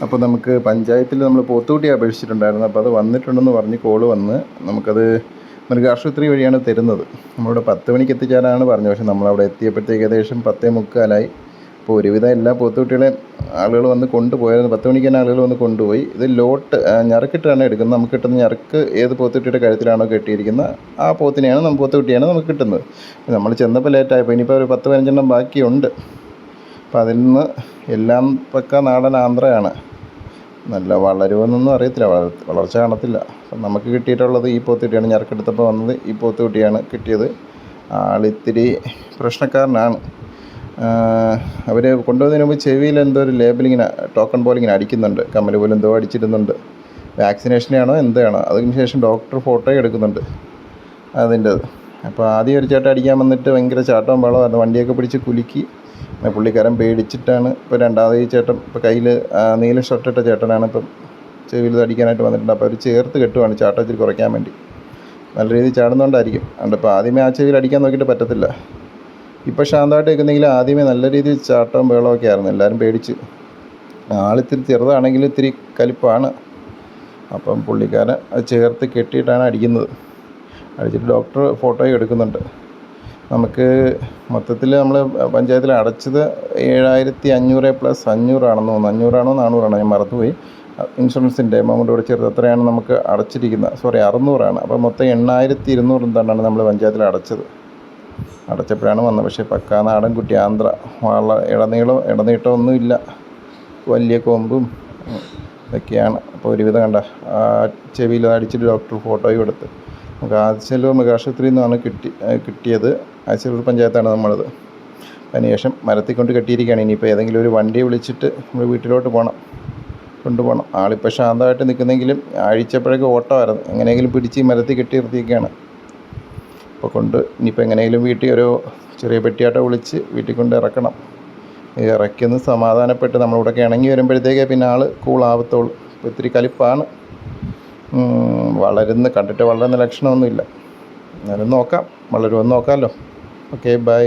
അപ്പോൾ നമുക്ക് പഞ്ചായത്തിൽ നമ്മൾ പോത്തുകുട്ടിയെ അപേക്ഷിച്ചിട്ടുണ്ടായിരുന്നു. അപ്പോൾ അത് വന്നിട്ടുണ്ടെന്ന് പറഞ്ഞ് കോള് വന്ന് നമുക്കത് മൃഗാശുപത്രി വഴിയാണ് തരുന്നത്. നമ്മളിവിടെ 10 മണിക്ക് എത്തിച്ചേരാനാണ് പറഞ്ഞത്. പക്ഷേ നമ്മളവിടെ എത്തിയപ്പോഴത്തേക്ക് ഏകദേശം 10:45. അപ്പോൾ ഒരുവിധം എല്ലാ പോത്തുകുട്ടികളെയും ആളുകൾ വന്ന് കൊണ്ടുപോയായിരുന്നു. 10 മണിക്ക് തന്നെ ആളുകൾ വന്ന് കൊണ്ടുപോയി. ഇത് ഞറക്കിട്ടാണ് എടുക്കുന്നത്. നമുക്ക് കിട്ടുന്ന ഞറക്ക് ഏത് പോത്തുകുട്ടിയുടെ കഴുത്തിലാണോ കെട്ടിയിരിക്കുന്നത് ആ പോത്തുകുട്ടിയാണ് നമുക്ക് കിട്ടുന്നത്. നമ്മൾ ചെന്നപ്പോൾ ലേറ്റായപ്പോൾ ഇനിയിപ്പോൾ ഒരു 10-15 ബാക്കിയുണ്ട്. അപ്പോൾ അതിൽ നിന്ന് എല്ലാം പക്ക നാടൻ ആന്ധ്രയാണ്. നല്ല വളരുമെന്നൊന്നും അറിയത്തില്ല, വളർച്ച കാണത്തില്ല. അപ്പം നമുക്ക് കിട്ടിയിട്ടുള്ളത് ഈ പോത്തുകുട്ടിയാണ്. ഞറക്കെടുത്തപ്പോൾ വന്നത് ഈ പോത്തുകുട്ടിയാണ് കിട്ടിയത്. ആളിത്തിരി പ്രശ്നക്കാരനാണ്. അവർ കൊണ്ടുപോകുന്നതിന് മുമ്പ് ചെവിയിൽ എന്തോ ഒരു ലേബലിങ്ങനെ ടോക്കൺ പോലെ ഇങ്ങനെ അടിക്കുന്നുണ്ട്, കമ്മൽ പോലെ എന്തോ അടിച്ചിടുന്നുണ്ട്. വാക്സിനേഷനാണോ എന്താണോ. അതിന് ശേഷം ഡോക്ടർ ഫോട്ടോ എടുക്കുന്നുണ്ട് അതിൻ്റെത്. അപ്പോൾ ആദ്യം ഒരു ചേട്ടൻ അടിക്കാൻ വന്നിട്ട് ഭയങ്കര ചാട്ടവും ബഹളമായിരുന്നു. വണ്ടിയൊക്കെ പിടിച്ച് കുലുക്കി. പുള്ളിക്കാരൻ പേടിച്ചിട്ടാണ് ഇപ്പോൾ രണ്ടാമത് ഈ ചേട്ടൻ ഇപ്പോൾ കയ്യിൽ നീല ഷർട്ടിട്ട ചേട്ടനാണ് ഇപ്പം ചെവിയിൽ അടിക്കാനായിട്ട് വന്നിട്ടുണ്ട്. അപ്പോൾ അവർ ചേർത്ത് കെട്ടുവാണ് ചാട്ടം ഇച്ചിരി കുറയ്ക്കാൻ വേണ്ടി. നല്ല രീതിയിൽ ചാടുന്നതുകൊണ്ടായിരിക്കും. അതുകൊണ്ട് ഇപ്പോൾ ആദ്യമേ ആ ചെവിയിൽ അടിക്കാൻ നോക്കിയിട്ട് പറ്റത്തില്ല. ഇപ്പോൾ ശാന്തമായിട്ട് നിൽക്കുന്നെങ്കിൽ ആദ്യമേ നല്ല രീതിയിൽ ചാട്ടവും ബഹളമൊക്കെ ആയിരുന്നു. എല്ലാവരും പേടിച്ച്. ആളിത്തിരി ചെറുതാണെങ്കിലും ഇത്തിരി കലിപ്പാണ്. അപ്പം പുള്ളിക്കാരൻ അത് ചേർത്ത് കെട്ടിയിട്ടാണ് അടിക്കുന്നത്. അടിച്ചിട്ട് ഡോക്ടർ ഫോട്ടോയും എടുക്കുന്നുണ്ട്. നമുക്ക് മൊത്തത്തിൽ നമ്മൾ പഞ്ചായത്തിൽ അടച്ചത് 7500 പ്ലസ് 500 ആണെന്ന് തോന്നുന്നു. 500 400 ഞാൻ മറന്നുപോയി. ഇൻഷുറൻസിൻ്റെ എമൗണ്ട് കൂടെ ചേർത്ത് അത്രയാണ് നമുക്ക് അടച്ചിരിക്കുന്നത്. 600 അപ്പോൾ മൊത്തം 8200 എന്താണ് നമ്മൾ പഞ്ചായത്തിൽ അടച്ചപ്പോഴാണ് വന്നത്. പക്ഷേ പക്കാ നാടൻ കുട്ടി ആന്ധ്ര. ഇടനീട്ടമൊന്നുമില്ല, വലിയ കൊമ്പും ഇതൊക്കെയാണ്. അപ്പോൾ ഒരുവിധം കണ്ട ആ ചെവിയിൽ അടിച്ചിട്ട് ഡോക്ടർ ഫോട്ടോയും എടുത്ത്. നമുക്ക് ആദിശല്ലൂർ മൃഗാശുപത്രിയിൽ നിന്നാണ് കിട്ടിയത്. ആദിശല്ലൂർ പഞ്ചായത്താണ് നമ്മളത്. അതിനുശേഷം മരത്തിൽ കൊണ്ട് കെട്ടിയിരിക്കുകയാണ്. ഇനിയിപ്പോൾ ഏതെങ്കിലും ഒരു വണ്ടി വിളിച്ചിട്ട് നമ്മൾ വീട്ടിലോട്ട് കൊണ്ടുപോകണം. ആളിപ്പോൾ ശാന്തമായിട്ട് നിൽക്കുന്നെങ്കിലും അഴിച്ചപ്പോഴേക്ക് ഓട്ടമായിരുന്നു. എങ്ങനെയെങ്കിലും പിടിച്ച് മരത്തിൽ കെട്ടി നിർത്തിയിരിക്കുകയാണ്. അപ്പോൾ ഇനിയിപ്പോൾ എങ്ങനെയെങ്കിലും വീട്ടിൽ ഒരു ചെറിയ പെട്ടിയാട്ടോ വിളിച്ച് വീട്ടിൽ കൊണ്ട് ഇറക്കണം. ഇറക്കിയൊന്ന് സമാധാനപ്പെട്ട് നമ്മളിവിടെയൊക്കെ ഇണങ്ങി വരുമ്പോഴത്തേക്കേ പിന്നെ ആൾ കൂളാവത്തുള്ളൂ. ഇപ്പോൾ ഇത്തിരി കലിപ്പാണ്. കണ്ടിട്ട് വളരുന്ന ലക്ഷണമൊന്നുമില്ല. എന്നാലും നോക്കാം, വളരുമെന്ന് നോക്കാമല്ലോ. Okay, by.